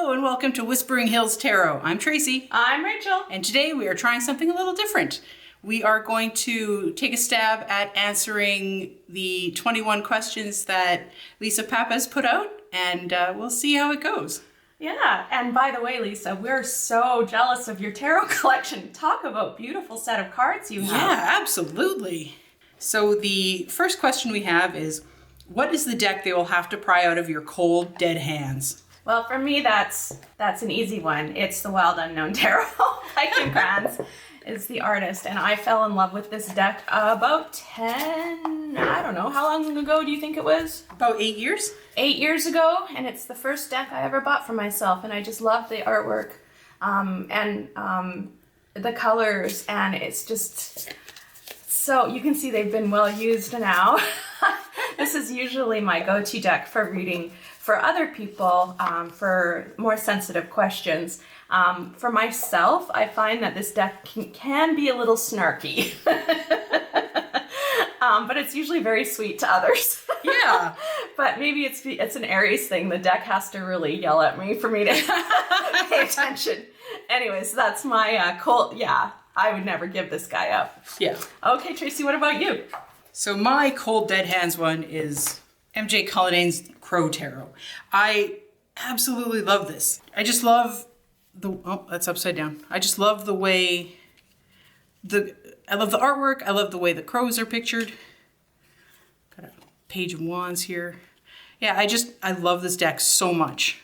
Hello and welcome to Whispering Hills Tarot. I'm Tracy. I'm Rachel. And today we are trying something a little different. We are going to take a stab at answering the 21 questions that Lisa Pappas put out, and we'll see how it goes. Yeah, and by the way, Lisa, we're so jealous of your tarot collection. Talk about beautiful set of cards you have. Yeah, absolutely. So the first question we have is, what is the deck they will have to pry out of your cold, dead hands? Well, for me, that's an easy one. It's the Wild Unknown Tarot by Kim Kranz is the artist, and I fell in love with this deck about 10, I don't know, how long ago do you think it was? About 8 years? 8 years ago, and it's the first deck I ever bought for myself, and I just love the artwork and the colors, and it's just, so you can see they've been well used now. This is usually my go-to deck for reading for other people, for more sensitive questions. For myself, I find that this deck can be a little snarky, but it's usually very sweet to others. Yeah. But maybe it's an Aries thing. The deck has to really yell at me for me to pay attention. Anyways, that's my cold, yeah, I would never give this guy up. Yeah. Okay, Tracy, what about you? So my cold dead hands one is MJ Cullidane's Crow Tarot. I absolutely love this. I just love oh, that's upside down. I just love the way I love the artwork. I love the way the crows are pictured. Got a page of wands here. Yeah, I love this deck so much.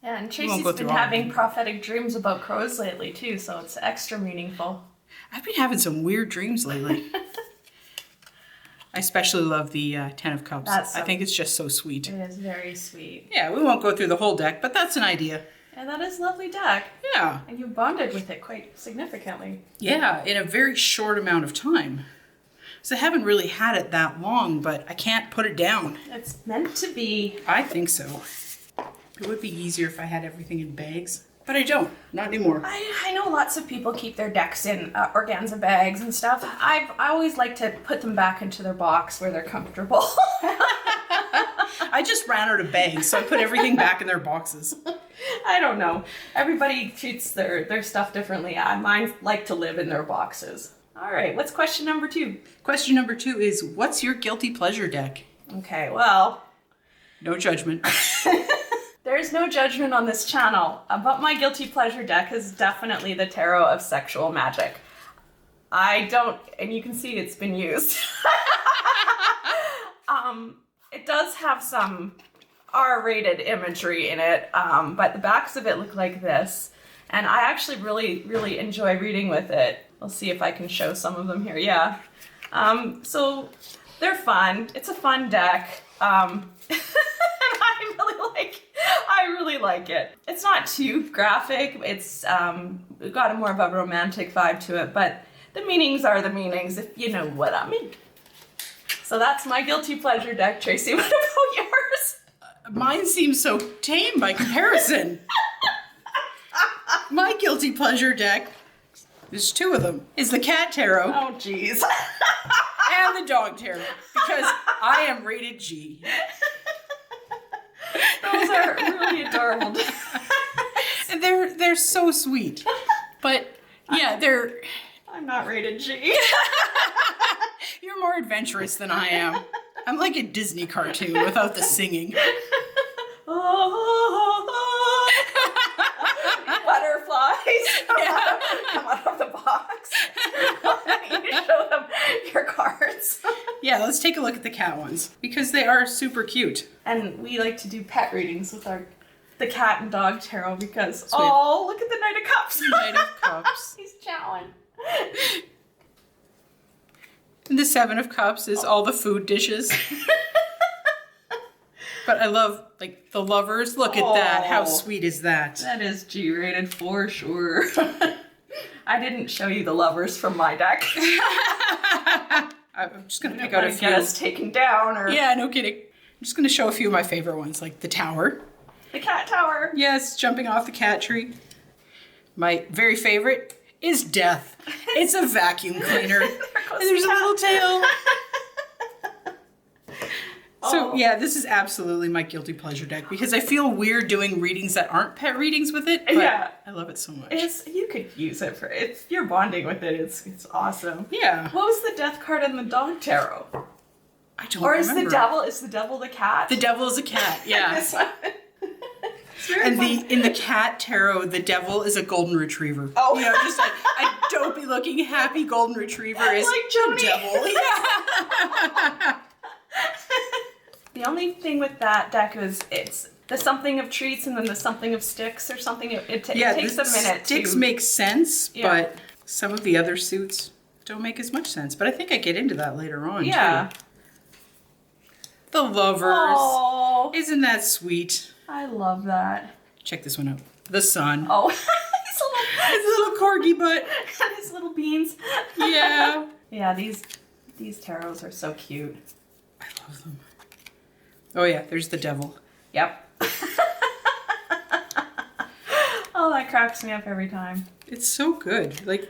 Yeah, and Tracy's been having prophetic dreams about crows lately too, so it's extra meaningful. I've been having some weird dreams lately. I especially love the Ten of Cups. I think it's just so sweet. It is very sweet. Yeah, we won't go through the whole deck, but that's an idea. And that is a lovely deck. Yeah. And you bonded with it quite significantly. Yeah, in a very short amount of time. So I haven't really had it that long, but I can't put it down. It's meant to be. I think so. It would be easier if I had everything in bags, but I don't. Not anymore. I know lots of people keep their decks in organza bags and stuff. I always like to put them back into their box where they're comfortable. I just ran out of bags, so I put everything back in their boxes. I don't know. Everybody treats their stuff differently. Mine like to live in their boxes. All right, what's question number 2? Question number 2 is, what's your guilty pleasure deck? Okay, well. No judgment. There's no judgment on this channel, but my guilty pleasure deck is definitely the Tarot of Sexual Magic. I don't, and you can see it's been used. It does have some R-rated imagery in it, but the backs of it look like this. And I actually really, really enjoy reading with it. We'll see if I can show some of them here. Yeah. So they're fun. It's a fun deck. And I really like it. It's not too graphic. It's got a more of a romantic vibe to it, but the meanings are the meanings, if you know what I mean. So that's my guilty pleasure deck, Tracy. What about yours? Mine seems so tame by comparison. My guilty pleasure deck, there's 2 of them, is the Cat Tarot. Oh, jeez. And the Dog Tarot, because I am rated G. Those are really adorable. And they're so sweet. But yeah, I'm not rated G. You're more adventurous than I am. I'm like a Disney cartoon without the singing. Butterflies come out of the box. You show them your cards. Yeah, let's take a look at the cat ones, because they are super cute. And we like to do pet readings with the cat and dog tarot because, Sweet. Oh, look at the Knight of Cups. Knight of Cups. He's chowing. And the 7 of Cups is all the food dishes. But I love, like, the lovers. Look at that. How sweet is that? That is G-rated for sure. I didn't show you the lovers from my deck. I'm just going to pick out a few. Get us taken down, or... Yeah, no kidding. I'm just going to show a few of my favorite ones, like the Tower. The cat tower. Yes, jumping off the cat tree. My very favorite is Death. It's a vacuum cleaner. And there's a little tail. So yeah, this is absolutely my guilty pleasure deck because I feel weird doing readings that aren't pet readings with it, but Yeah. I love it so much. You could use it for you're bonding with it. It's awesome. Yeah. What was the death card in the dog tarot? I don't Or remember. is the devil the cat? The devil is a cat, yeah. This one. It's very And fun. in the cat tarot, the devil is a golden retriever. Oh. You know, just like a dopey looking happy golden retriever is Like the Joni. devil. Yeah. The only thing with that deck is it's the something of treats and then the something of sticks or something. It takes the a minute sticks to... make sense, Yeah. but some of the other suits don't make as much sense. But I think I get into that later on, Yeah. too. The lovers. Oh, Isn't that sweet? I love that. Check this one out. The sun. Oh, his His little corgi butt. his little beans. Yeah. Yeah, these tarots are so cute. I love them. Oh yeah, there's the devil. Yep. Oh, that cracks me up every time. It's so good. Like,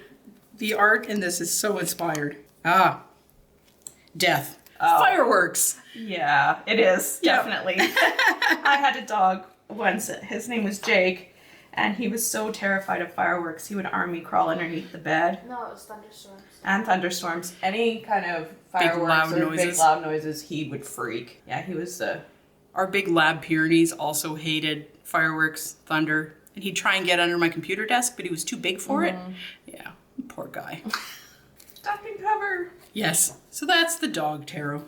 the art in this is so inspired. Ah. Death. Oh. Fireworks. Yeah, it is, Yep. definitely. I had a dog once, his name was Jake, and he was so terrified of fireworks, he would army crawl underneath the bed. No, it was thunderstorms. And thunderstorms. Any kind of fireworks loud or big noises. loud noises, he would freak. Yeah, he was Our big lab Pyrenees also hated fireworks, thunder, and he'd try and get under my computer desk, but he was too big for it. Yeah, poor guy. stocking cover. Yes, so that's the dog tarot.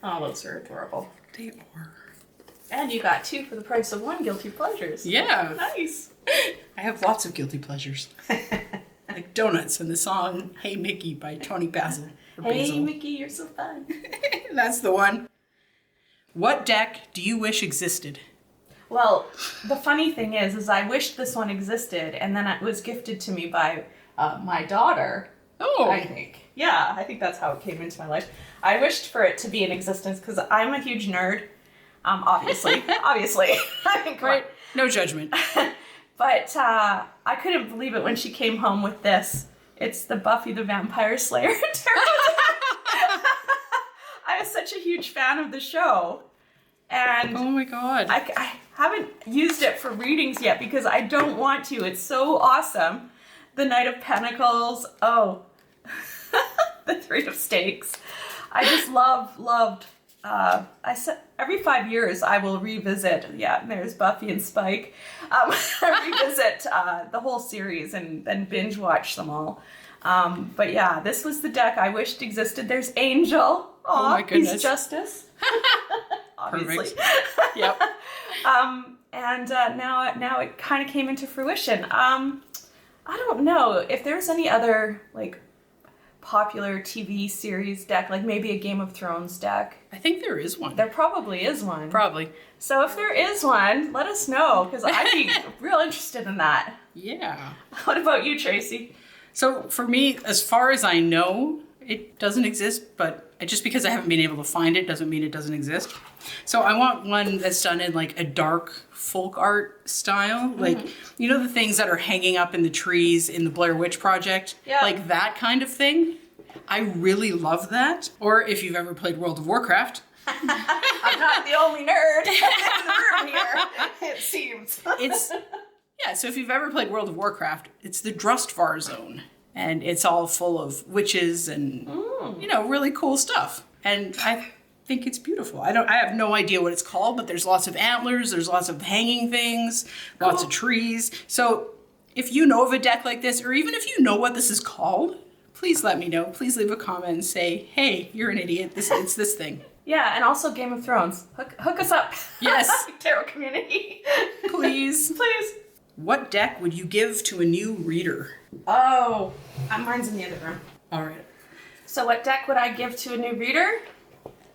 Oh, those are adorable. They are. And you got 2 for the price of 1 guilty pleasures. Yeah, Nice. I have lots of guilty pleasures. Like donuts and the song Hey Mickey by Tony Basil. or Hey, Basil. Mickey, you're so fun. That's the one. What deck do you wish existed? Well, the funny thing is I wished this one existed, and then it was gifted to me by my daughter. Oh, I think. Yeah, I think that's how it came into my life. I wished for it to be in existence because I'm a huge nerd. Obviously. Obviously. I mean, come on. right. No judgment. But I couldn't believe it when she came home with this. It's the Buffy the Vampire Slayer tarot. I was such a huge fan of the show. And Oh my god. I haven't used it for readings yet because I don't want to. It's so awesome. The Knight of Pentacles. Oh, the Three of Stakes. I just loved. I said every 5 years I will revisit. Yeah, there's Buffy and Spike. Revisit the whole series and then binge watch them all. But yeah, this was the deck I wished existed. There's Angel. Oh my goodness. He's Justice. Obviously. Perfect. Yep. And now it kind of came into fruition. I don't know if there's any other like popular TV series deck, like maybe a Game of Thrones deck. I think there is one. There probably is one. Probably. So if there is one, let us know because I'd be real interested in that. Yeah. What about you, Tracy? So for me, as far as I know, it doesn't exist, but just because I haven't been able to find it doesn't mean it doesn't exist. So I want one that's done in like a dark folk art style. Like, you know the things that are hanging up in the trees in the Blair Witch Project? Yeah. Like that kind of thing. I really love that. Or if you've ever played World of Warcraft. I'm not the only nerd in the room here, it seems. Yeah, so if you've ever played World of Warcraft, it's the Drustvar zone. And it's all full of witches and, really cool stuff. And I think it's beautiful. I have no idea what it's called, but there's lots of antlers, there's lots of hanging things, lots of trees. So if you know of a deck like this, or even if you know what this is called, please let me know. Please leave a comment and say, hey, you're an idiot. It's this thing. Yeah, and also Game of Thrones. Hook us up. Yes. Tarot community. Please. Please. What deck would you give to a new reader? Oh, mine's in the other room. All right. So what deck would I give to a new reader?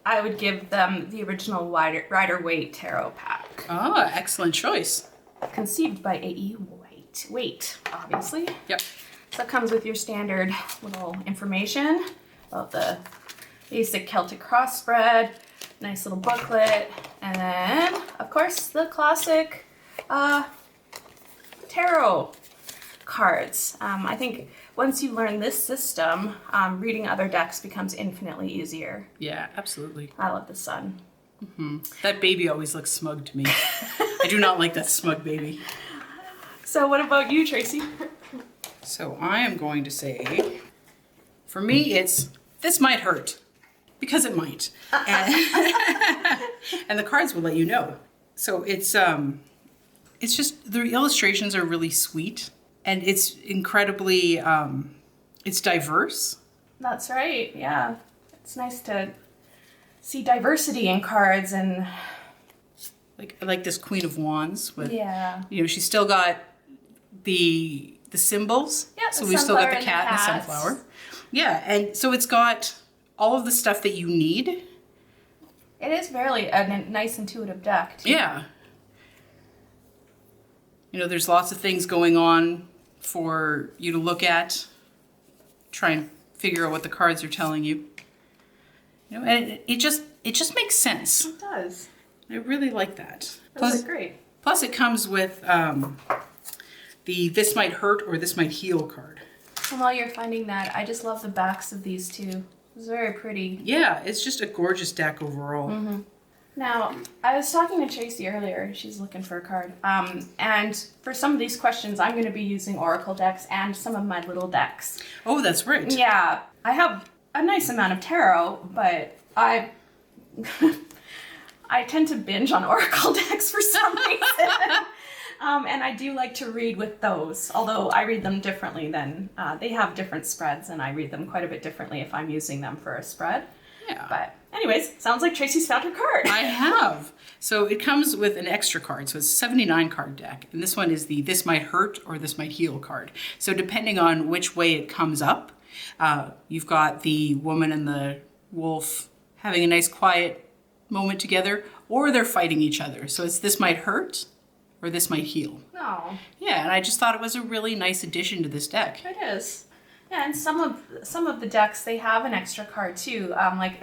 I would give them the original Rider-Waite tarot pack. Ah, excellent choice. Conceived by A.E. Waite, obviously. Yep. So it comes with your standard little information about the basic Celtic cross spread, nice little booklet, and then, of course, the classic tarot cards. I think once you learn this system, reading other decks becomes infinitely easier. Yeah, absolutely. I love the sun. That baby always looks smug to me. I do not like that smug baby. So what about you, Tracy? So I am going to say, for me, it's this might hurt, because it might, and the cards will let you know. So it's just the illustrations are really sweet, and it's incredibly it's diverse. That's right. Yeah, it's nice to see diversity in cards and. I like this Queen of Wands with, Yeah. you know, she's still got the symbols. Yeah, so we've still got the cat and the sunflower. Yeah, and so it's got all of the stuff that you need. It is really a nice intuitive deck, too. Yeah. You know, there's lots of things going on for you to look at, try and figure out what the cards are telling you. You know, and it just makes sense. It does. I really like that. That's great. Plus it comes with the This Might Hurt or This Might Heal card. And while you're finding that, I just love the backs of these two. It's very pretty. Yeah, it's just a gorgeous deck overall. Mm-hmm. Now, I was talking to Tracy earlier. She's looking for a card. And for some of these questions, I'm going to be using Oracle decks and some of my little decks. Oh, that's right. Yeah, I have a nice amount of tarot, but I tend to binge on Oracle decks for some reason. And I do like to read with those, although I read them differently than, they have different spreads, and I read them quite a bit differently if I'm using them for a spread. Yeah. But anyways, sounds like Tracy's found her card. I have. So it comes with an extra card. So it's a 79 card deck. And this one is the This Might Hurt or This Might Heal card. So depending on which way it comes up, you've got the woman and the wolf having a nice quiet moment together, or they're fighting each other. So it's This Might Hurt or This Might Heal. Oh, Yeah, and I just thought it was a really nice addition to this deck. it is. Yeah, and some of the decks, they have an extra card too,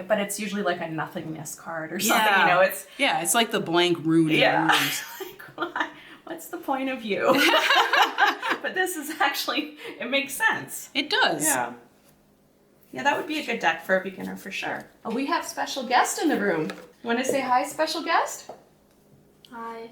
but it's usually like a nothingness card or something. Yeah. You know, it's It's like the blank rune. yeah. Like, what's the point of you? But this is actually, it makes sense. It does. Yeah. Yeah, that would be a good deck for a beginner for sure. Oh, we have special guest in the room. Want to say hi, special guest? Hi.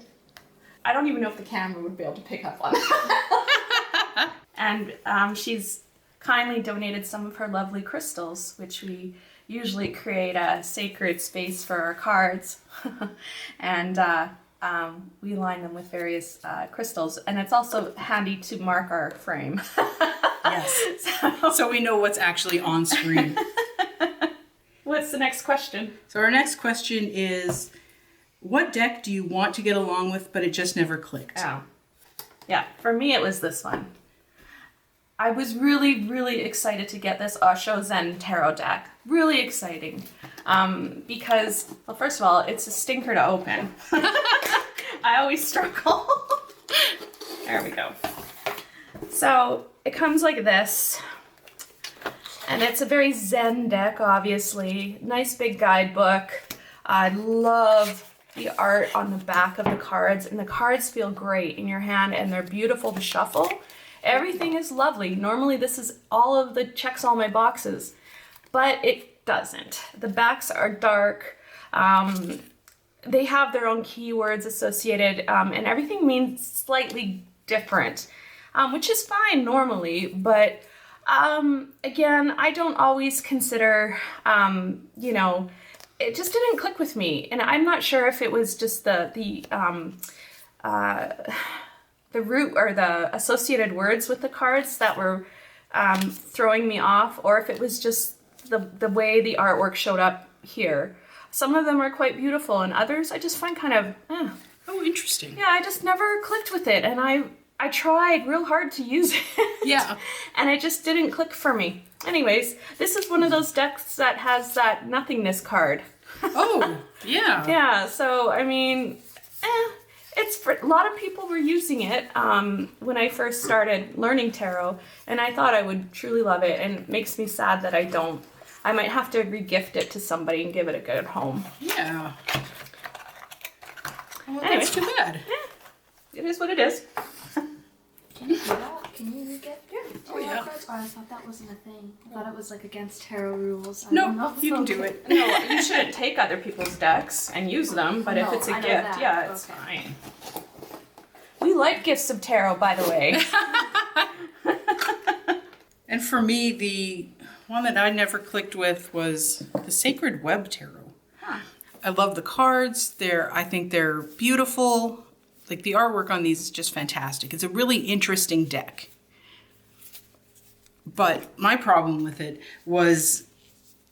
I don't even know if the camera would be able to pick up on it. And she's kindly donated some of her lovely crystals, which we usually create a sacred space for our cards. And we line them with various crystals. And it's also handy to mark our frame. Yes. So we know what's actually on screen. What's the next question? So our next question is, what deck do you want to get along with, but it just never clicked? Oh. Yeah, for me it was this one. I was really, really excited to get this Osho Zen Tarot deck. Really exciting. Because, well, first of all, it's a stinker to open. I always struggle. There we go. So, it comes like this. And it's a very Zen deck, obviously. Nice big guidebook. I love the art on the back of the cards. And the cards feel great in your hand, and they're beautiful to shuffle. Everything is lovely. Normally this is all of the checks all my boxes, but it doesn't. The backs are dark. They have their own keywords associated, and everything means slightly different, which is fine normally, but again, I don't always consider, you know, it just didn't click with me, and I'm not sure if it was just the root or the associated words with the cards that were throwing me off, or if it was just the way the artwork showed up here. Some of them are quite beautiful, and others I just find kind of, Oh, interesting. yeah, I just never clicked with it, and I tried real hard to use it. Yeah. And it just didn't click for me. Anyways, this is one of those decks that has that nothingness card. Oh, yeah. Yeah, so, I mean, it's for, a lot of people were using it when I first started learning tarot, and I thought I would truly love it, and it makes me sad that I don't. I might have to re-gift it to somebody and give it a good home. Yeah. Well, Anyway. that's too bad. It is what it is. Can you do that? Can you get? Yeah. Oh, yeah. cards? Oh, I thought that wasn't a thing. I thought it was like against tarot rules. No, you can do it. No, you shouldn't take other people's decks and use them, but if it's a gift, yeah, it's fine. We like gifts of tarot, by the way. And for me, the one that I never clicked with was the Sacred Web Tarot. Huh. I love the cards. I think they're beautiful. Like the artwork on these is just fantastic. It's a really interesting deck. But my problem with it was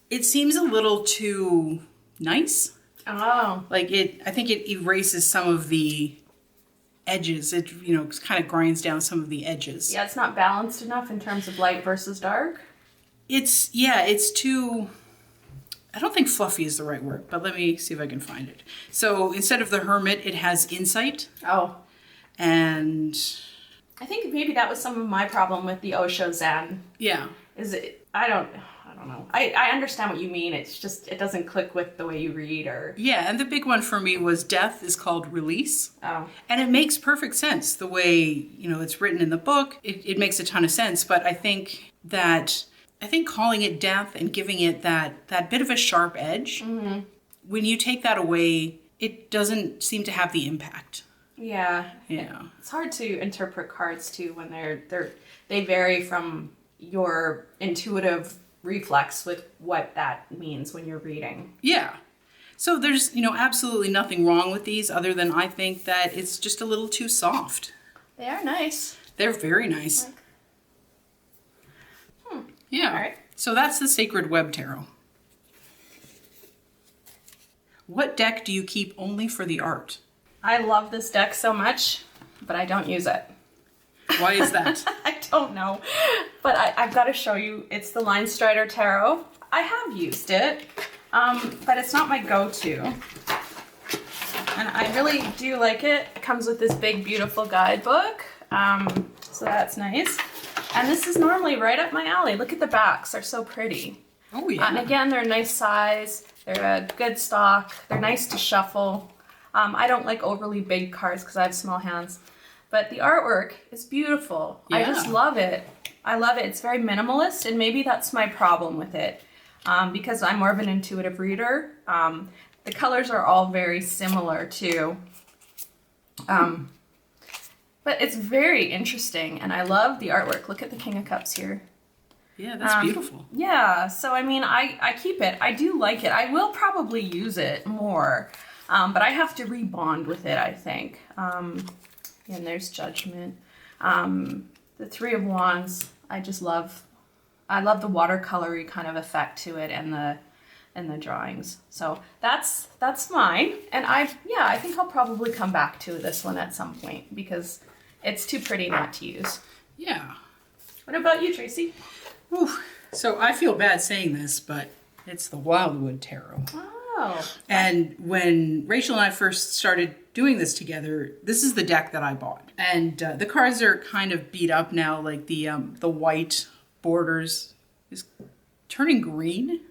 it seems a little too nice. Oh. Like I think it erases some of the edges. It, kind of grinds down some of the edges. Yeah, it's not balanced enough in terms of light versus dark. It's too, I don't think fluffy is the right word, but let me see if I can find it. So instead of the Hermit, it has Insight. Oh. And I think maybe that was some of my problem with the Osho Zen. yeah. I don't know. I understand what you mean. It's just, it doesn't click with the way you read or... Yeah, and the big one for me was Death is called Release. Oh. And it makes perfect sense the way, it's written in the book. It makes a ton of sense, but I think calling it Death and giving it that bit of a sharp edge, when you take that away, it doesn't seem to have the impact. Yeah. Yeah. It's hard to interpret cards too when they vary from your intuitive reflex with what that means when you're reading. Yeah. So there's, absolutely nothing wrong with these other than I think that it's just a little too soft. They are nice. They're very nice. Yeah. All right. So that's the Sacred Web Tarot. What deck do you keep only for the art? I love this deck so much, but I don't use it. Why is that? I don't know, but I've got to show you. It's the Linestrider Tarot. I have used it, but it's not my go-to. And I really do like it. It comes with this big, beautiful guidebook, so that's nice. And this is normally right up my alley. Look at the backs, they're so pretty. Oh yeah. And again, they're a nice size. They're a good stock. They're nice to shuffle. I don't like overly big cards because I have small hands. But the artwork is beautiful. Yeah. I just love it. I love it. It's very minimalist, and maybe that's my problem with it. Because I'm more of an intuitive reader. The colors are all very similar too. But it's very interesting, and I love the artwork. Look at the King of Cups here. Yeah, that's beautiful. Yeah, so I mean, I keep it. I do like it. I will probably use it more, but I have to rebond with it, I think. And there's Judgment. The Three of Wands, I just love. I love the watercolory kind of effect to it and the drawings. So that's mine. And I think I'll probably come back to this one at some point because it's too pretty not to use. Yeah. What about you, Tracy? Ooh. So I feel bad saying this, but it's the Wildwood Tarot. Oh. And when Rachel and I first started doing this together, this is the deck that I bought. And the cards are kind of beat up now, like the white borders is turning green.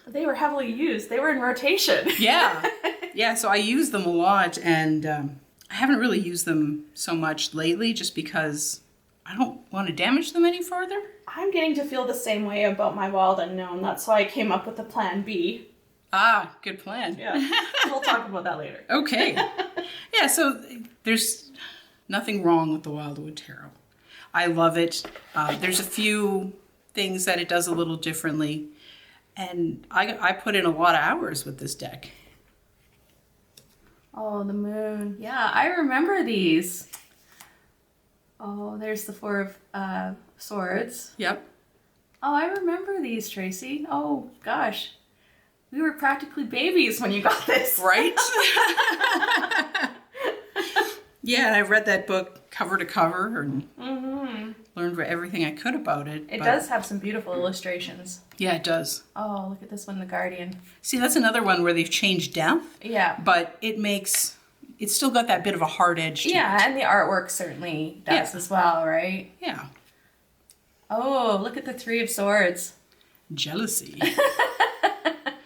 They were heavily used. They were in rotation. Yeah. Yeah, so I use them a lot, and I haven't really used them so much lately just because I don't want to damage them any further. I'm getting to feel the same way about my Wild Unknown. That's why I came up with the plan B. Ah, good plan. Yeah. We'll talk about that later. Okay. Yeah, so there's nothing wrong with the Wildwood Tarot. I love it. There's a few things that it does a little differently. And I put in a lot of hours with this deck. Oh, the moon. Yeah, I remember these. Oh, there's the Four of Swords. Yep. Oh, I remember these, Tracy. Oh, gosh. We were practically babies when you got this. Right? Yeah, and I read that book cover to cover and learned everything I could about it. It does have some beautiful illustrations. Yeah, it does. Oh, look at this one, The Guardian. See, that's another one where they've changed death. Yeah. But it's still got that bit of a hard edge to it. Yeah, and the artwork certainly does as well, right? Yeah. Oh, look at the Three of Swords. Jealousy.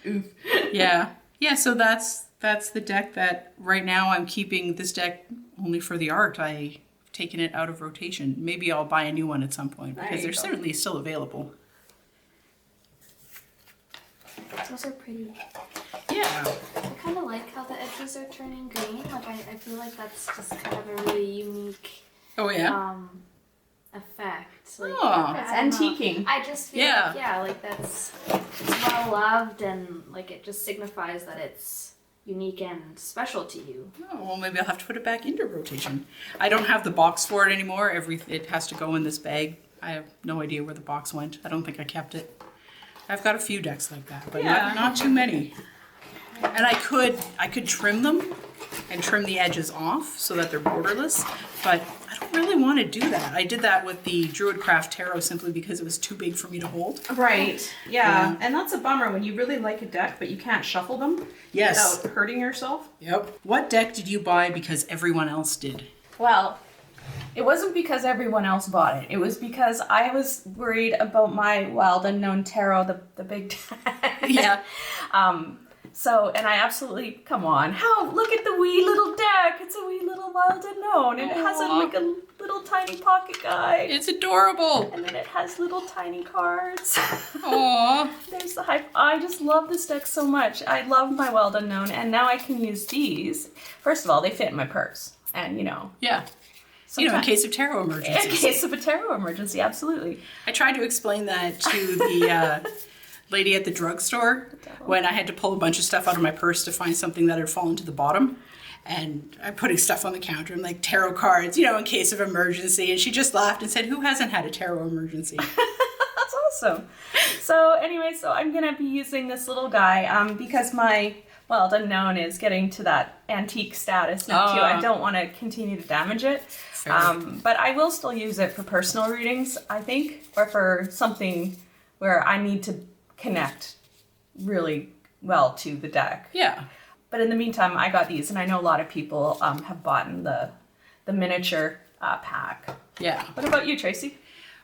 Oof. Yeah. Yeah, so that's the deck that right now I'm keeping this deck only for the art. I've taken it out of rotation. Maybe I'll buy a new one at some point because they're certainly still available. Those are pretty. Yeah. I kind of like how the edges are turning green. Like I feel like that's just kind of a really unique effect. Like, It's antiquing. I just feel like that's it's well loved, and like it just signifies that it's unique and special to you. Oh, well, maybe I'll have to put it back into rotation. I don't have the box for it anymore. It has to go in this bag. I have no idea where the box went. I don't think I kept it. I've got a few decks like that, but not too many. And I could trim them and trim the edges off so that they're borderless, but I don't really want to do that. I did that with the Druidcraft Tarot simply because it was too big for me to hold. Right. Yeah. And that's a bummer when you really like a deck, but you can't shuffle them without hurting yourself. Yep. What deck did you buy because everyone else did? Well, it wasn't because everyone else bought it. It was because I was worried about my Wild Unknown Tarot, the big deck. Yeah. So, and I absolutely, come on, look at the wee little deck. It's a wee little Wild Unknown, and it has a little tiny pocket guide. It's adorable. And then it has little tiny cards. Aww. There's the hype. I just love this deck so much. I love my Wild Unknown, and now I can use these. First of all, they fit in my purse, and Yeah. In case of tarot emergencies. In case of a tarot emergency, absolutely. I tried to explain that to the lady at the drugstore when I had to pull a bunch of stuff out of my purse to find something that had fallen to the bottom. And I'm putting stuff on the counter and like tarot cards, in case of emergency. And she just laughed and said, "Who hasn't had a tarot emergency?" That's awesome. So anyway, I'm going to be using this little guy because my Wild Unknown is getting to that antique status now too. I don't want to continue to damage it. But I will still use it for personal readings, I think, or for something where I need to connect really well to the deck. Yeah. But in the meantime, I got these, and I know a lot of people have bought the miniature pack. Yeah. What about you, Tracy?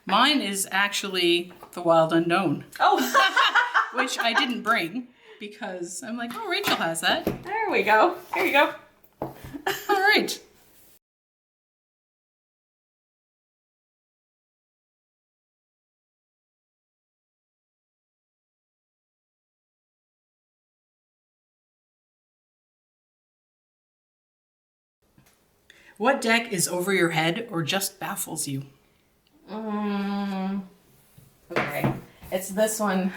Mine is actually the Wild Unknown. Oh. Which I didn't bring because I'm like, oh, Rachel has that. There we go. Here you go. All right. What deck is over your head or just baffles you? Okay. It's this one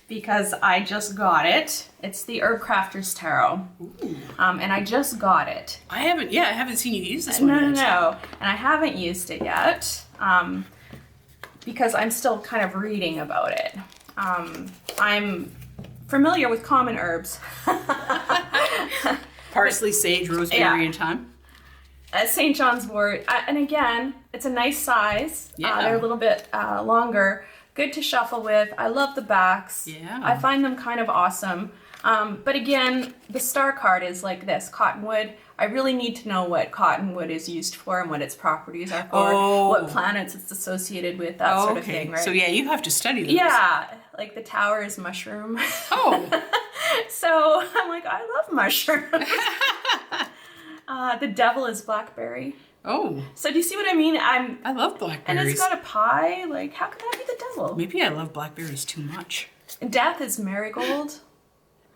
because I just got it. It's the Herbcrafter's Tarot. And I just got it. I haven't seen you use this one yet. No. And I haven't used it yet because I'm still kind of reading about it. I'm familiar with common herbs. Parsley, sage, rosemary, and thyme. St. John's wort. And again, it's a nice size. Yeah. They're a little bit longer. Good to shuffle with. I love the backs. Yeah. I find them kind of awesome. But again, the star card is like this, cottonwood. I really need to know what cottonwood is used for and what its properties are for, what planets it's associated with, that sort of thing, right? So yeah, you have to study those. Yeah, like the tower is mushroom. Oh. So I'm like, I love mushrooms. The devil is blackberry. Oh. So do you see what I mean? I love blackberries. And it's got a pie. Like, how could that be the devil? Maybe I love blackberries too much. And death is marigold.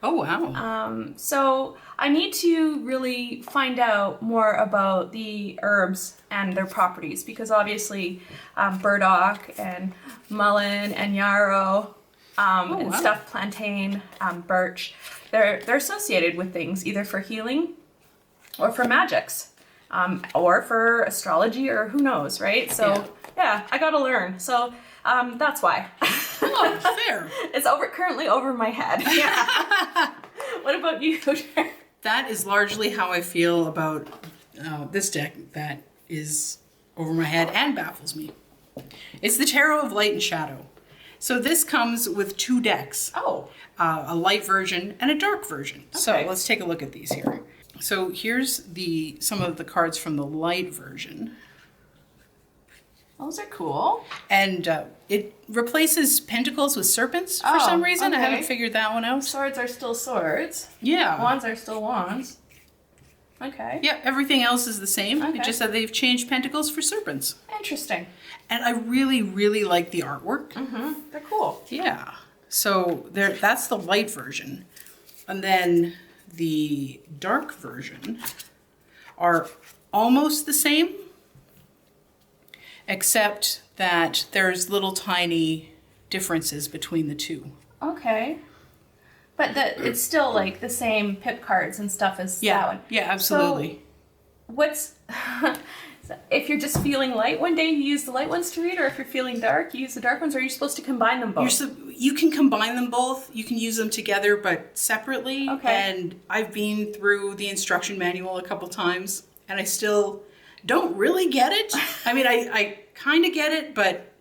Oh, wow. So I need to really find out more about the herbs and their properties because obviously burdock and mullein and yarrow and stuffed plantain, birch, they're associated with things either for healing or for magics or for astrology or who knows, right? So yeah I gotta learn. So that's why. Oh, fair. It's currently over my head. Yeah. What about you? That is largely how I feel about this deck that is over my head and baffles me. It's the Tarot of Light and Shadow. So this comes with two decks. Oh. A light version and a dark version. Okay. So let's take a look at these here. So here's some of the cards from the light version. Those are cool. And it replaces pentacles with serpents for some reason. Okay. I haven't figured that one out. Swords are still swords. Yeah. Wands are still wands. Okay. Yeah, everything else is the same. Okay. It just that they've changed pentacles for serpents. Interesting. And I really, really like the artwork. They're cool. Yeah. So that's the light version. And then the dark version are almost the same, except that there's little tiny differences between the two. Okay. But it's still like the same pip cards and stuff as that one. Yeah, absolutely. So what's if you're just feeling light one day, you use the light ones to read, or if you're feeling dark, you use the dark ones, or are you supposed to combine them both? You can combine them both. You can use them together, but separately. Okay. And I've been through the instruction manual a couple times, and I still don't really get it. I mean, I kind of get it, but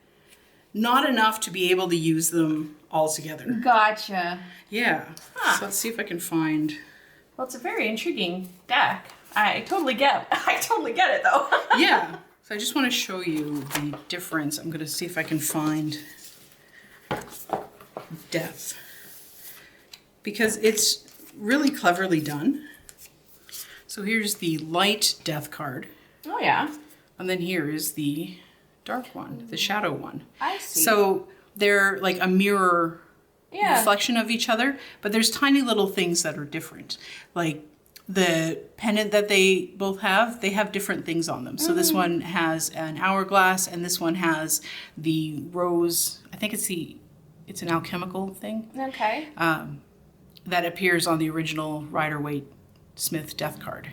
not enough to be able to use them all together. Gotcha. Yeah. Huh. So let's see if I can find. Well, it's a very intriguing deck. I totally get it though. Yeah. So I just want to show you the difference. I'm going to see if I can find Death, because it's really cleverly done. So here's the light Death card. Oh yeah. And then here is the dark one, the shadow one. I see. So they're like a mirror yeah. reflection of each other, but there's tiny little things that are different. Like the pendant that they both have, they have different things on them. So this one has an hourglass, and this one has the rose. I think it's an alchemical thing. Okay. That appears on the original Rider-Waite Smith Death card.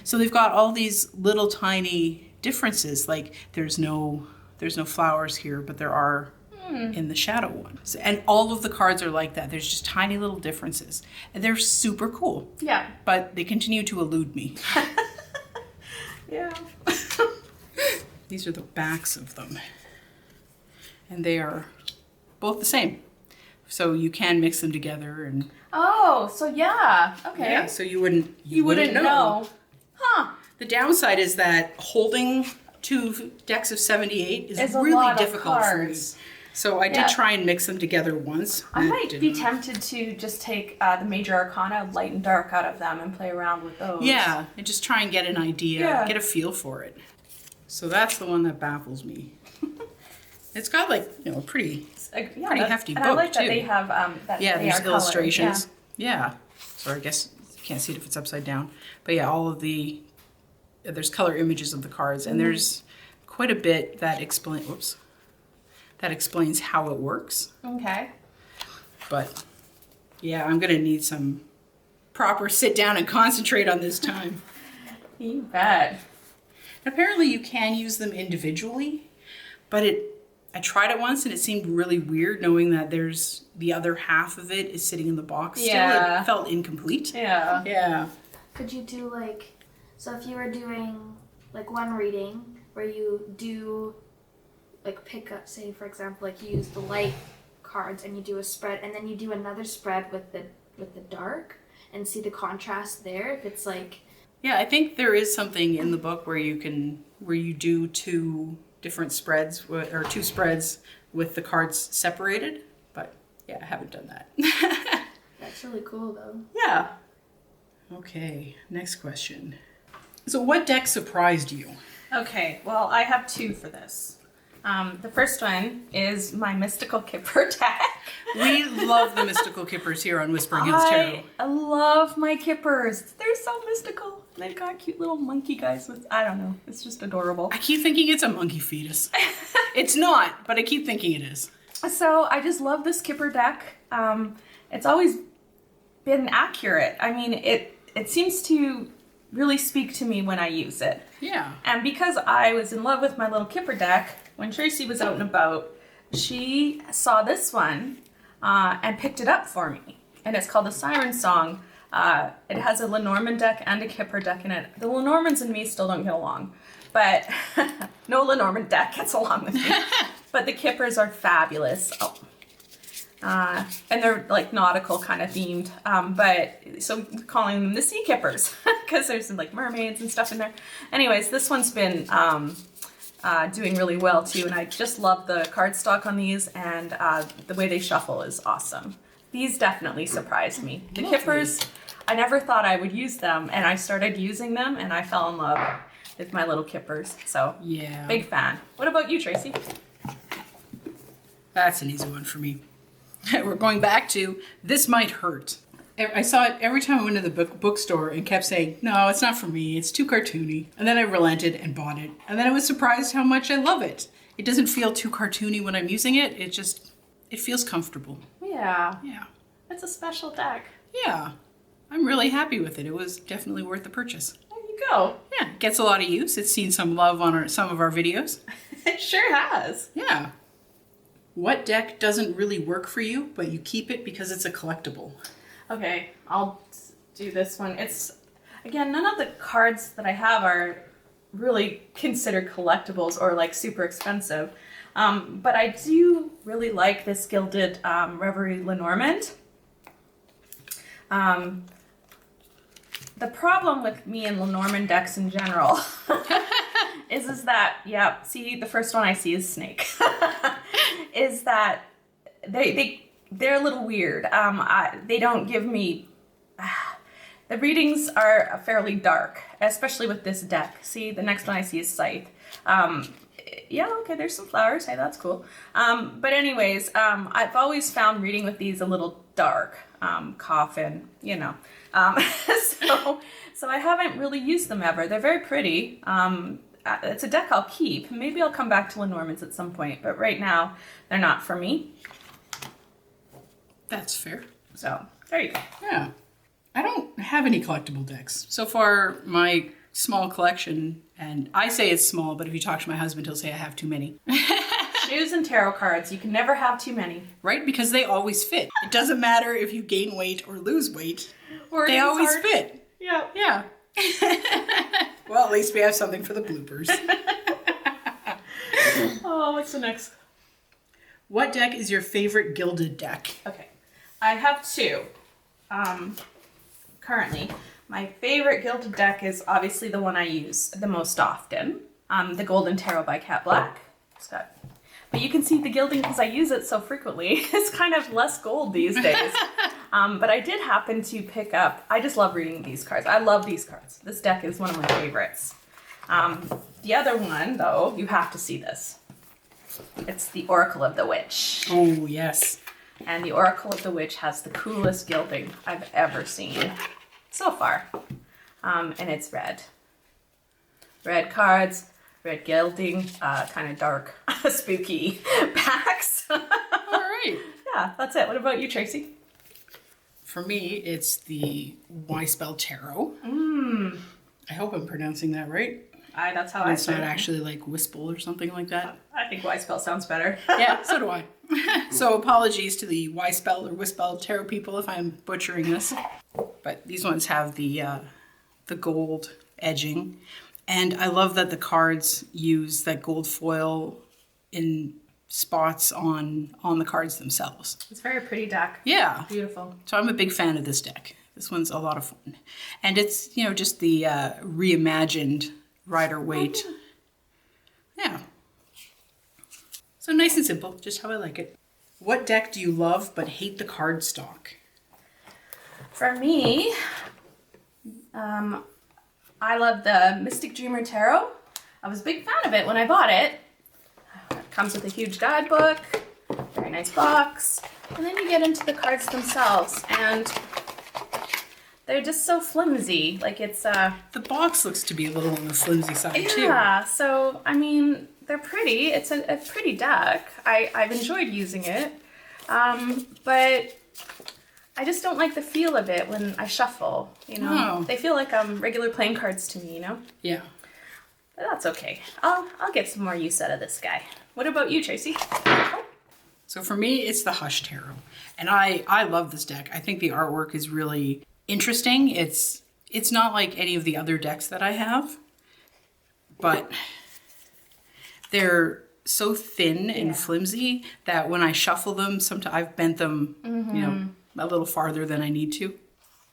So they've got all these little tiny differences. Like there's no flowers here, but there are in the shadow one. So, and all of the cards are like that. There's just tiny little differences. And they're super cool. Yeah. But they continue to elude me. Yeah. These are the backs of them. And they are both the same. So you can mix them together and Oh, so yeah. Okay. yeah, so you wouldn't know. Huh. The downside is that holding two decks of 78 is It's a really lot of difficult for me. cards. So I did try and mix them together once. I and it might did be not. tempted to just take the major arcana, light and dark, out of them and play around with those. Yeah, and just try and get an idea, Yeah. get a feel for it. So that's the one that baffles me. It's got like, a pretty pretty hefty and book, I like that too. they have that yeah, they there's are colored. illustrations. Yeah. So I guess you can't see it if it's upside down. But yeah, all of there's color images of the cards, and there's quite a bit that explains how it works. Okay. But yeah, I'm gonna need some proper sit down and concentrate on this time. You bet. Apparently you can use them individually, but I tried it once and it seemed really weird knowing that there's the other half of it is sitting in the box still. Yeah. It felt incomplete. Yeah. Yeah. Could you do so if you were doing one reading where you do pick up, say for example, you use the light cards and you do a spread, and then you do another spread with the dark and see the contrast there, if it's Yeah, I think there is something in the book where you do two different spreads or two spreads with the cards separated, but yeah, I haven't done that. That's really cool though. Yeah. Okay, next question. So what deck surprised you? Okay, well, I have two for this. The first one is my Mystical Kipper deck. We love the mystical Kippers here on Whispering Hills Tarot. I love my Kippers. They're so mystical. They've got cute little monkey guys with, I don't know, it's just adorable. I keep thinking it's a monkey fetus. It's not, but I keep thinking it is. So I just love this Kipper deck. It's always been accurate. I mean, it seems to really speak to me when I use it. Yeah. And because I was in love with my little Kipper deck, when Tracy was out and about, she saw this one and picked it up for me. And it's called the Sirens song. It has a Lenormand deck and a Kipper deck in it. The Lenormands and me still don't get along, but no Lenormand deck gets along with me. But the Kippers are fabulous. Oh. And they're nautical kind of themed. But so we're calling them the Sea Kippers because there's some mermaids and stuff in there. Anyways, this one's been doing really well too, and I just love the cardstock on these, and the way they shuffle is awesome. These definitely surprised me. The Lovely. Kippers, I never thought I would use them, and I started using them, and I fell in love with my little Kippers. So Yeah. big fan. What about you, Tracy? That's an easy one for me. We're going back to This Might Hurt. I saw it every time I went to the bookstore and kept saying, no, it's not for me. It's too cartoony. And then I relented and bought it. And then I was surprised how much I love it. It doesn't feel too cartoony when I'm using it. It feels comfortable. Yeah. Yeah. It's a special deck. Yeah. I'm really happy with it. It was definitely worth the purchase. There you go. Yeah. It gets a lot of use. It's seen some love on some of our videos. It sure has. Yeah. What deck doesn't really work for you, but you keep it because it's a collectible? Okay, I'll do this one. It's, again, none of the cards that I have are really considered collectibles or like super expensive. But I do really like this Gilded Reverie Lenormand. The problem with me and Lenormand decks in general is that, yeah, see, the first one I see is Snake. Is that they're a little weird. They don't give me... The readings are fairly dark, especially with this deck. See, the next one I see is Scythe. Yeah, okay, there's some flowers. Hey, that's cool. But anyways, I've always found reading with these a little dark. Coffin, you know. So I haven't really used them ever. They're very pretty. It's a deck I'll keep. Maybe I'll come back to Lenormand's at some point, but right now they're not for me. That's fair. So there you go. Yeah. I don't have any collectible decks. So far, my small collection, and I say it's small, but if you talk to my husband, he'll say I have too many. Shoes and tarot cards. You can never have too many. Right? Because they always fit. It doesn't matter if you gain weight or lose weight. Or They always fit. Yeah. Yeah. Well, at least we have something for the bloopers. Oh, what's the next? What deck is your favorite Gilded deck? Okay. I have two. Currently. My favorite Gilded deck is obviously the one I use the most often. The Golden Tarot by Cat Black. But you can see the gilding because I use it so frequently. It's kind of less gold these days. But I did happen to pick up, I just love reading these cards. I love these cards. This deck is one of my favorites. The other one, though, you have to see this. It's the Oracle of the Witch. Oh, yes. And the Oracle of the Witch has the coolest gilding I've ever seen so far. And it's red. Red cards. Red gilding, kind of dark, spooky backs. All right. Yeah, that's it. What about you, Tracy? For me, it's the Wildwood Tarot. I hope I'm pronouncing that right. That's how I It's say not it. actually like Wispel or something like that. I think Y-spell sounds better. Yeah, so do I. So apologies to the Y-spell or Wispel Tarot people if I'm butchering this. But these ones have the gold edging. And I love that the cards use that gold foil in spots on the cards themselves. It's a very pretty deck. Yeah. Beautiful. So I'm a big fan of this deck. This one's a lot of fun. And it's, you know, just the reimagined Rider-Waite. Yeah. So nice and simple, just how I like it. What deck do you love but hate the card stock? For me, I love the Mystic Dreamer Tarot. I was a big fan of it when I bought it. It comes with a huge guidebook, very nice box, and then you get into the cards themselves, and they're just so flimsy. Like it's The box looks to be a little on the flimsy side too. yeah. So I mean, they're pretty. It's a pretty deck. I've enjoyed using it, but I just don't like the feel of it when I shuffle, you know. Oh. They feel like regular playing cards to me, you know. Yeah. But that's okay. I'll get some more use out of this guy. What about you, Tracy? So for me, it's the Hush Tarot. And I love this deck. I think the artwork is really interesting. It's not like any of the other decks that I have, but they're so thin and flimsy that when I shuffle them, sometimes I've bent them, you know, a little farther than I need to.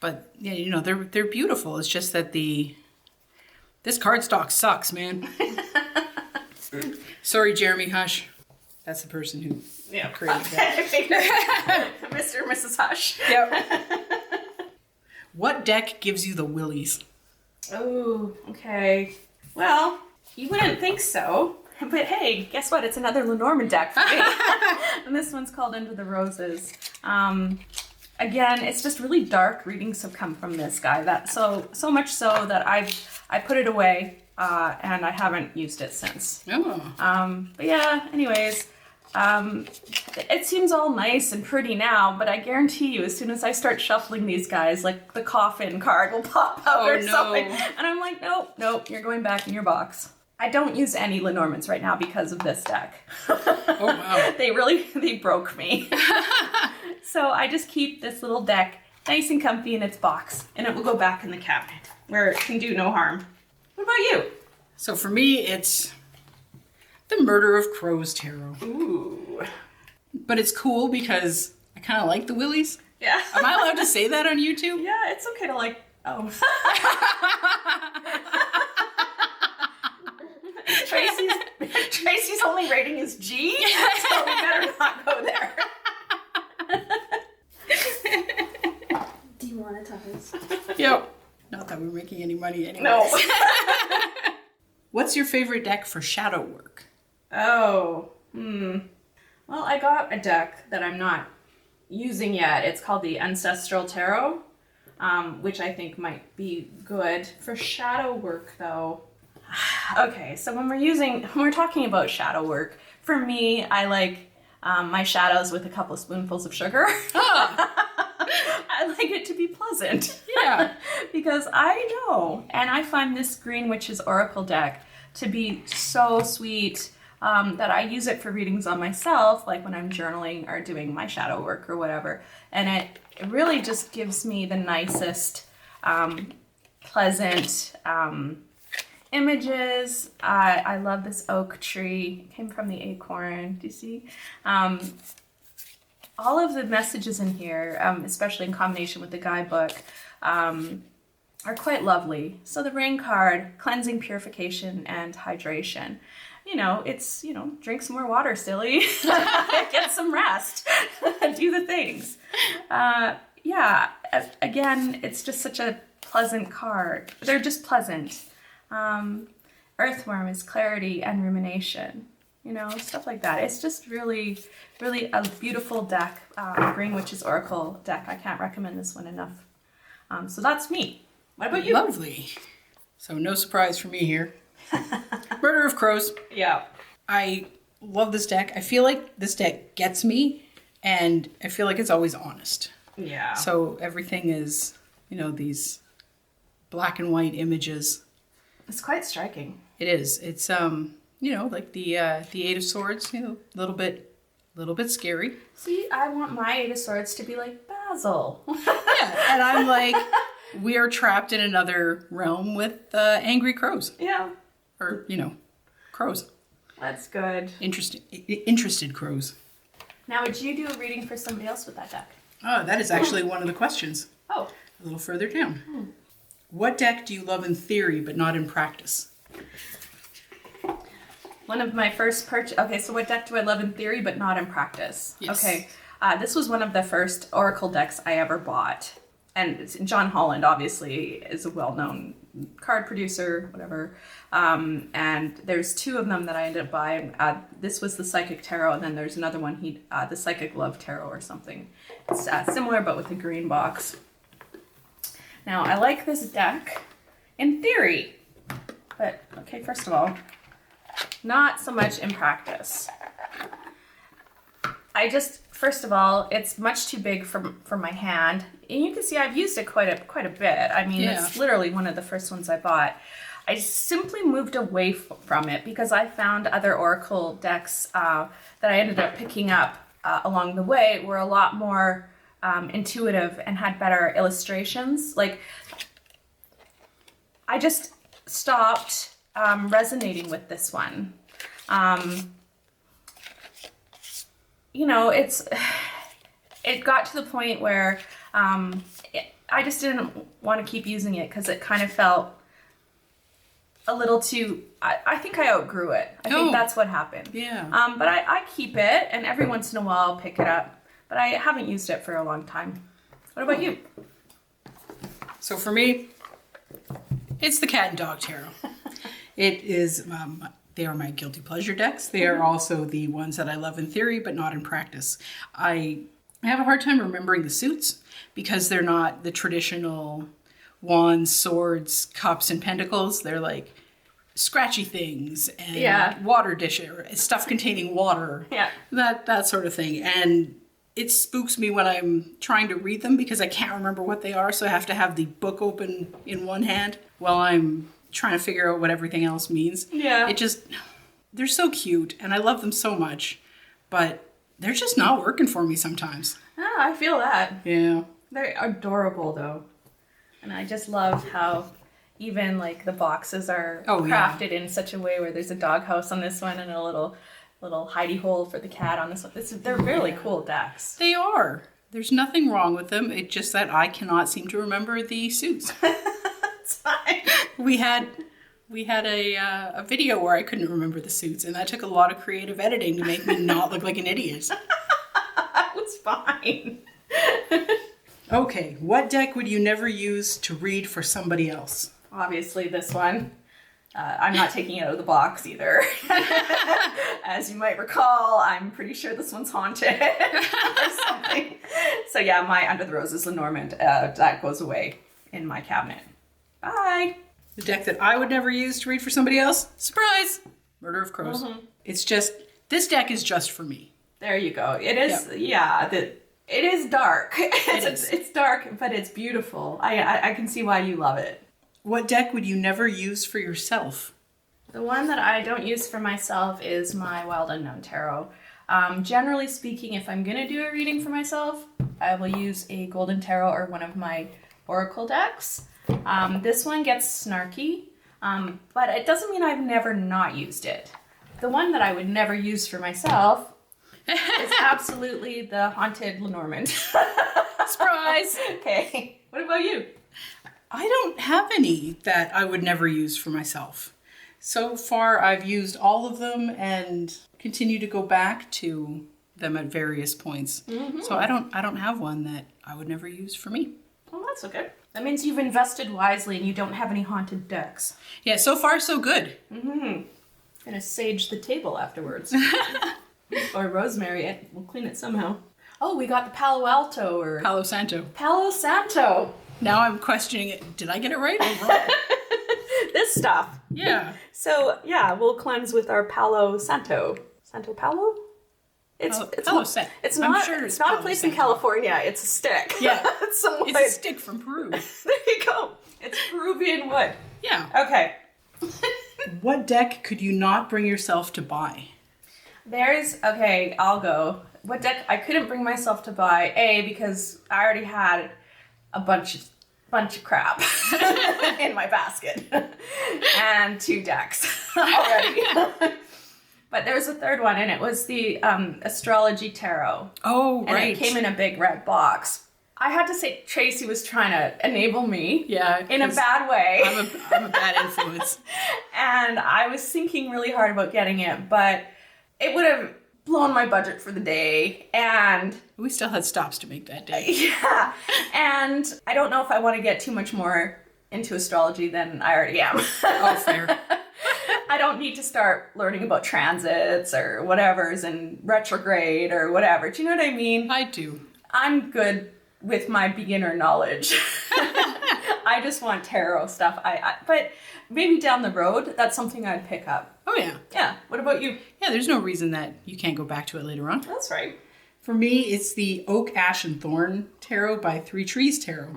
But yeah, you know, they're beautiful. It's just that this cardstock sucks, man. Sorry, Jeremy Hush. That's the person who created that. Mr. and Mrs. Hush. Yep. What deck gives you the willies? Oh, okay. Well, you wouldn't think so, but hey, guess what? It's another Lenormand deck for me. And this one's called Under the Roses. Again, it's just really dark readings have come from this guy. That so much so that I put it away and I haven't used it since. Oh. But yeah, anyways, it seems all nice and pretty now, but I guarantee you, as soon as I start shuffling these guys, like the coffin card will pop out or something. And I'm like, nope, you're going back in your box. I don't use any Lenormands right now because of this deck. Oh, wow. They broke me. So I just keep this little deck nice and comfy in its box, and it will go back in the cabinet where it can do no harm. What about you? So for me, it's the Murder of Crows Tarot. Ooh. But it's cool because I kind of like the willies. Yeah. Am I allowed to say that on YouTube? Yeah, it's okay to like, oh. Tracy's only rating is G, so we better not go there. Do you want to tell us? Yep. Not that we're making any money anyway. No. What's your favorite deck for shadow work? Oh, Well, I got a deck that I'm not using yet. It's called the Ancestral Tarot, which I think might be good for shadow work, though. Okay, so when we're talking about shadow work, for me, I like my shadows with a couple of spoonfuls of sugar. I like it to be pleasant. Yeah. Because I know, and I find this Green Witch's Oracle deck to be so sweet that I use it for readings on myself, like when I'm journaling or doing my shadow work or whatever. And it really just gives me the nicest, pleasant images. I love this oak tree. It came from the acorn. Do you see? All of the messages in here, especially in combination with the guidebook, are quite lovely. So the rain card, cleansing, purification, and hydration. It's, drink some more water, silly. Get some rest. Do the things. Again, it's just such a pleasant card. They're just pleasant. Earthworm is clarity and rumination. Stuff like that. It's just really, really a beautiful deck. Green Witch's Oracle deck. I can't recommend this one enough. So that's me. What about you? Lovely. So no surprise for me here. Murder of Crows. Yeah. I love this deck. I feel like this deck gets me, and I feel like it's always honest. Yeah. So everything is, these black and white images. It's quite striking. It is. It's like the Eight of Swords, a little bit scary. See, I want my Eight of Swords to be like Basil. Yeah, and I'm like, we are trapped in another realm with angry crows. Yeah. Or, crows. That's good. Interested crows. Now, would you do a reading for somebody else with that deck? Oh, that is actually one of the questions. Oh. A little further down. What deck do you love in theory but not in practice? One of my first purchase. Okay, so what deck do I love in theory but not in practice? Yes. Okay, this was one of the first Oracle decks I ever bought. And John Holland, obviously, is a well-known card producer, whatever. And there's two of them that I ended up buying. This was the Psychic Tarot, and then there's another one, the Psychic Love Tarot or something. It's similar, but with a green box. Now, I like this deck in theory, but, okay, first of all, not so much in practice. First of all, it's much too big for my hand. And you can see I've used it quite a bit. I mean, It's literally one of the first ones I bought. I simply moved away from it because I found other Oracle decks that I ended up picking up along the way were a lot more intuitive and had better illustrations. Like, I just stopped resonating with this one. It got to the point where I just didn't want to keep using it because it kind of felt a little too, I think I outgrew it. I think that's what happened. Yeah. But I keep it, and every once in a while I'll pick it up. But I haven't used it for a long time. What about you? So for me, it's the Cat and Dog Tarot. It is, they are my guilty pleasure decks. They are also the ones that I love in theory, but not in practice. I have a hard time remembering the suits because they're not the traditional wands, swords, cups, and pentacles. They're like scratchy things and water dishes, or stuff containing water. Yeah. That sort of thing. And it spooks me when I'm trying to read them because I can't remember what they are, so I have to have the book open in one hand while I'm trying to figure out what everything else means. Yeah. They're so cute, and I love them so much, but they're just not working for me sometimes. Oh, I feel that. Yeah. They're adorable, though. And I just love how even, like, the boxes are crafted in such a way where there's a doghouse on this one and a little hidey hole for the cat on this one. They're really cool decks. They are. There's nothing wrong with them. It's just that I cannot seem to remember the suits. It's fine. We had a video where I couldn't remember the suits, and that took a lot of creative editing to make me not look like an idiot. That was fine. Okay, what deck would you never use to read for somebody else? Obviously this one. I'm not taking it out of the box either. As you might recall, I'm pretty sure this one's haunted or something. So yeah, my Under the Roses Lenormand, that goes away in my cabinet. Bye. The deck that I would never use to read for somebody else? Surprise! Murder of Crows. Mm-hmm. It's just, this deck is just for me. There you go. It is, it is dark. It's dark, but it's beautiful. I can see why you love it. What deck would you never use for yourself? The one that I don't use for myself is my Wild Unknown Tarot. Generally speaking, if I'm going to do a reading for myself, I will use a Golden Tarot or one of my Oracle decks. This one gets snarky, but it doesn't mean I've never not used it. The one that I would never use for myself is absolutely the Haunted Lenormand. Surprise! Okay, what about you? I don't have any that I would never use for myself. So far, I've used all of them and continue to go back to them at various points. Mm-hmm. So I don't have one that I would never use for me. Well, that's okay. That means you've invested wisely and you don't have any haunted decks. Yeah, so far so good. Mm-hmm. Gonna sage the table afterwards. Or rosemary, we'll clean it somehow. Oh, we got the Palo Alto or... Palo Santo. Palo Santo. Now I'm questioning it. Did I get it right or wrong? This stuff. Yeah. So, yeah, we'll cleanse with our Palo Santo. Santo Palo? It's not a place in California. It's a stick. Yeah. It's a stick from Peru. There you go. It's Peruvian wood. Yeah. Okay. What deck could you not bring yourself to buy? Okay, I'll go. What deck I couldn't bring myself to buy, because I already had a bunch of crap in my basket. And 2 decks already. But there was a third one, and it was the Astrology Tarot. Oh, right. And it came in a big red box. I had to say Tracy was trying to enable me. Yeah. In a bad way. I'm a bad influence. And I was thinking really hard about getting it, but it would have blown my budget for the day, and... We still had stops to make that day. Yeah. And I don't know if I want to get too much more into astrology than I already am. Oh, fair. I don't need to start learning about transits or whatever's and retrograde or whatever. Do you know what I mean? I do. I'm good with my beginner knowledge. I just want tarot stuff. But maybe down the road, that's something I'd pick up. Oh, yeah. Yeah. What about you? Yeah, there's no reason that you can't go back to it later on. That's right. For me, it's the Oak, Ash, and Thorn Tarot by Three Trees Tarot.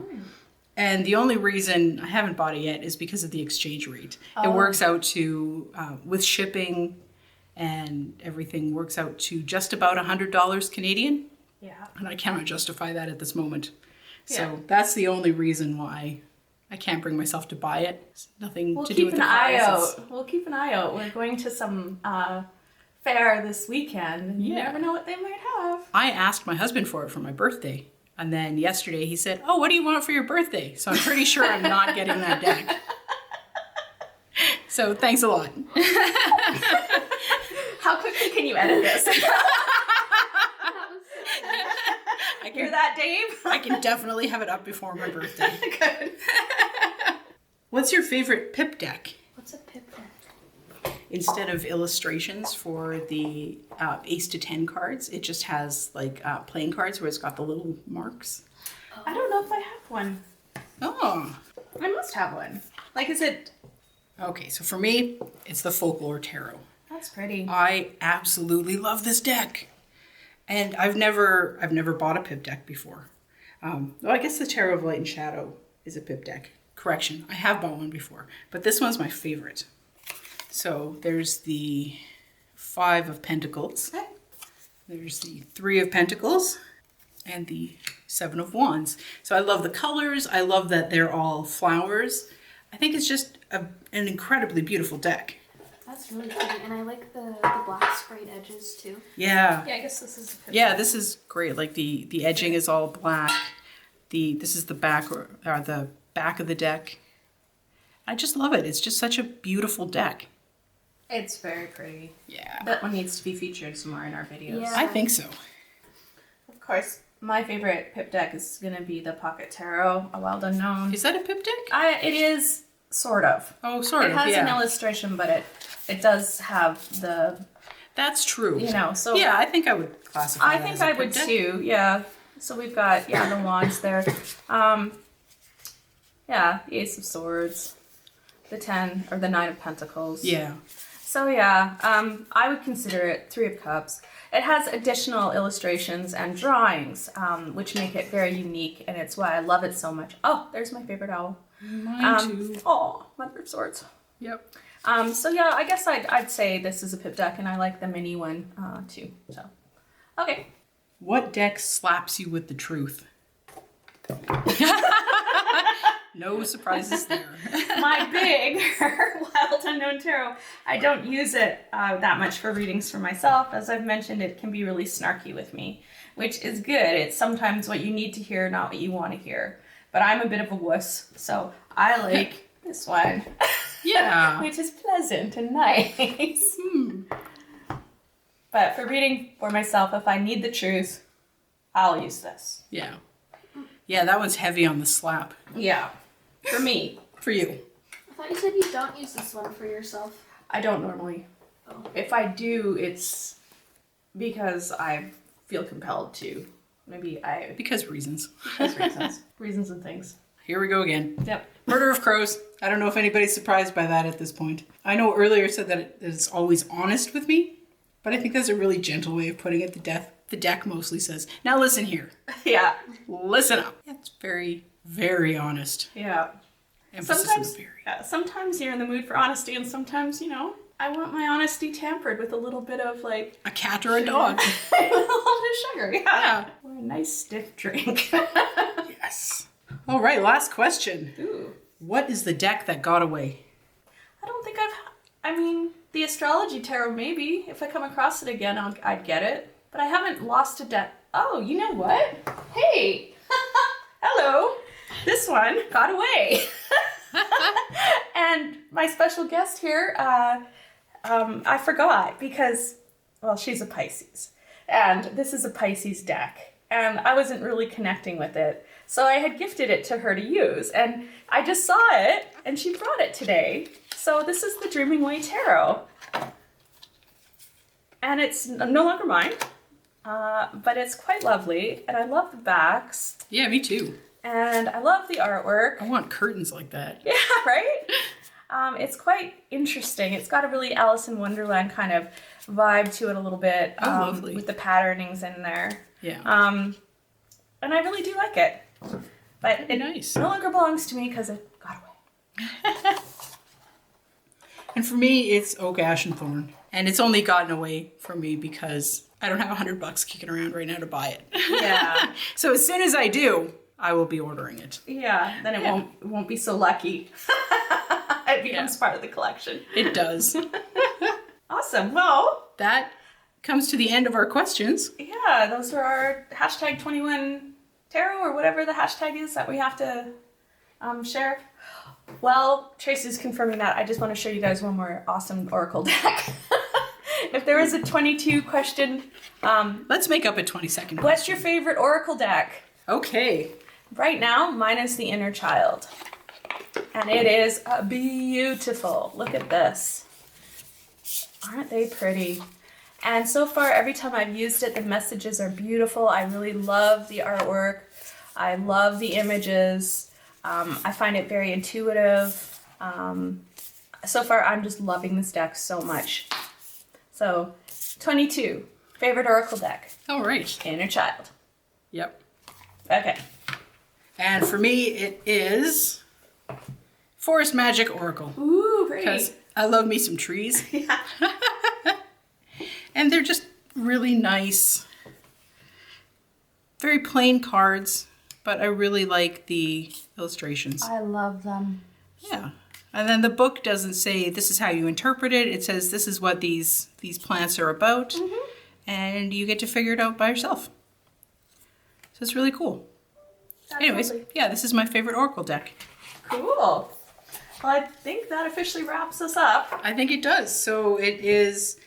And the only reason I haven't bought it yet is because of the exchange rate. It works out to, with shipping and everything, works out to just about $100 Canadian. Yeah. And I cannot justify that at this moment. Yeah. So that's the only reason why I can't bring myself to buy it. It's nothing to do with the price. We'll keep an eye out. We're going to some fair this weekend. And you never know what they might have. I asked my husband for it for my birthday. And then yesterday he said, "Oh, what do you want for your birthday?" So I'm pretty sure I'm not getting that deck. So thanks a lot. How quickly can you edit this? I Hear that, Dave? I can definitely have it up before my birthday. Good. What's your favorite pip deck? What's a pip deck? Instead of illustrations for the Ace to 10 cards, it just has like playing cards where it's got the little marks. I don't know if I have one. Oh. I must have one. Like, is it... Okay, so for me, it's the Folklore Tarot. That's pretty. I absolutely love this deck. And I've never bought a pip deck before. Well, I guess the Tarot of Light and Shadow is a pip deck. Correction, I have bought one before, but this one's my favorite. So there's the 5 of Pentacles. There's the 3 of Pentacles and the 7 of Wands. So I love the colors. I love that they're all flowers. I think it's just an incredibly beautiful deck. That's really pretty, and I like the black sprayed edges too. Yeah. Yeah, I guess this is a pip Yeah, deck. this is great. Like the edging is all black. This is the back or the back of the deck. I just love it. It's just such a beautiful deck. It's very pretty. Yeah. That one needs to be featured somewhere in our videos. Yeah. I think so. Of course, my favorite pip deck is going to be the Pocket Tarot, A Wild Unknown. Is that a pip deck? It is, sort of. Oh, sort of, It has yeah. an illustration, but it does have the, That's true. so... Yeah, I think I would classify I that think as a I pip would deck. too, yeah. So we've got, the Wands there. The Ace of Swords, the 10, or the 9 of Pentacles. Yeah. So I would consider it 3 of Cups. It has additional illustrations and drawings, which make it very unique, and it's why I love it so much. Oh, there's my favorite owl. Mine too. Oh, Mother of Swords. Yep. I guess I'd say this is a pip deck, and I like the mini one too. So, okay. What deck slaps you with the truth? No surprises there. My big Wild Unknown Tarot. I don't use it that much for readings for myself. As I've mentioned, it can be really snarky with me, which is good. It's sometimes what you need to hear, not what you want to hear. But I'm a bit of a wuss, so I like this one. Yeah. Which is pleasant and nice. But for reading for myself, if I need the truth, I'll use this. Yeah. Yeah, that one's heavy on the slap. Yeah. For me. For you. I thought you said you don't use this one for yourself. I don't normally. Oh. If I do, it's because I feel compelled to. Because reasons. Reasons and things. Here we go again. Yep. Murder of Crows. I don't know if anybody's surprised by that at this point. I know earlier said that it's always honest with me, but I think that's a really gentle way of putting it. The deck mostly says, now listen here. Yeah. Listen up. It's very, very honest. Yeah. Emphasis Sometimes, on the very. sometimes you're in the mood for honesty, and sometimes, I want my honesty tampered with a little bit of like A cat or a dog. a little bit of sugar. Yeah. Or a nice stiff drink. Yes. All right, last question. Ooh. What is the deck that got away? I don't think the Astrology Tarot, maybe. If I come across it again, I'd get it. But I haven't lost a deck. Oh, you know what? Hey! Hello! This one got away. And my special guest here, I forgot because, she's a Pisces. And this is a Pisces deck. And I wasn't really connecting with it. So I had gifted it to her to use. And I just saw it, and she brought it today. So this is the Dreaming Way Tarot. And it's no longer mine. But it's quite lovely, and I love the backs, Yeah, me too. and I love the artwork. I want curtains like that. Yeah, right? It's quite interesting. It's got a really Alice in Wonderland kind of vibe to it a little bit. Oh, lovely. With the patternings in there. Yeah. And I really do like it. But it Nice. no longer belongs to me because it got away. And for me, it's Oak, Ash, and Thorn. And it's only gotten away from me because I don't have $100 kicking around right now to buy it. Yeah. So as soon as I do, I will be ordering it. Yeah, then it won't be so lucky. It becomes part of the collection. It does. Awesome. Well, That comes to the end of our questions. yeah, those were our hashtag 21 tarot or whatever the hashtag is that we have to share. Well, Tracy's confirming that. I just want to show you guys one more awesome oracle deck. If there was a 22 question, Let's make up a 20-second. what's your favorite oracle deck? Okay. Right now, mine is the Inner Child. And it is beautiful. Look at this. Aren't they pretty? And so far, every time I've used it, the messages are beautiful. I really love the artwork. I love the images. I find it very intuitive. So far, I'm just loving this deck so much. So, 22, favorite oracle deck, All right. Inner Child. Yep. Okay. And for me, it is Forest Magic Oracle. Ooh, pretty. Because I love me some trees. Yeah. And they're just really nice. Very plain cards, but I really like the illustrations. I love them. Yeah. And then the book doesn't say this is how you interpret it. It says this is what these plants are about. Mm-hmm. And you get to figure it out by yourself. So it's really cool. Anyways, yeah, this is my favorite Oracle deck. Cool. Well, I think that officially wraps us up. I think it does. So it is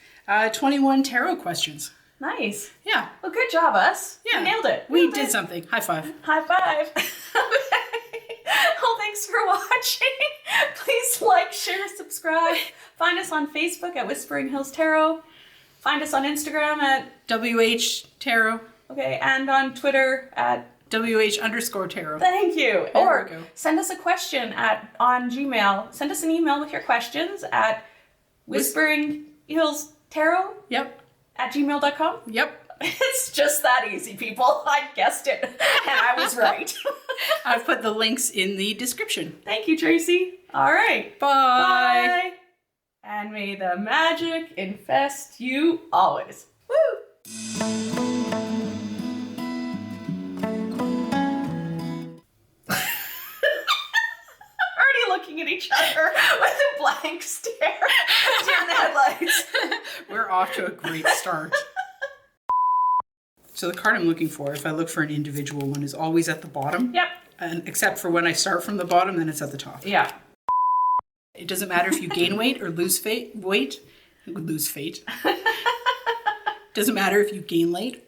21 tarot questions. Nice. Yeah. Well, good job, us. Yeah. We nailed it. We did something. High five. High five. Well, thanks for watching. Please like, share, subscribe. Find us on Facebook at Whispering Hills Tarot. Find us on Instagram at WH Tarot. okay, and on Twitter at WH_Tarot. thank you. There Or we go. send us a question on Gmail. Send us an email with your questions at whisperinghillstarot Yep. at gmail.com. Yep. It's just that easy, people. I guessed it, and I was right. I've put the links in the description. Thank you, Tracy. All right. Bye. Bye. And may the magic infest you always. Woo! Already looking at each other with a blank stare. Deer in the headlights. We're off to a great start. So the card I'm looking for, if I look for an individual one, is always at the bottom. Yep. And except for when I start from the bottom, then it's at the top. Yeah. It doesn't matter if you gain weight or lose weight. Lose fate. Doesn't matter if you gain weight.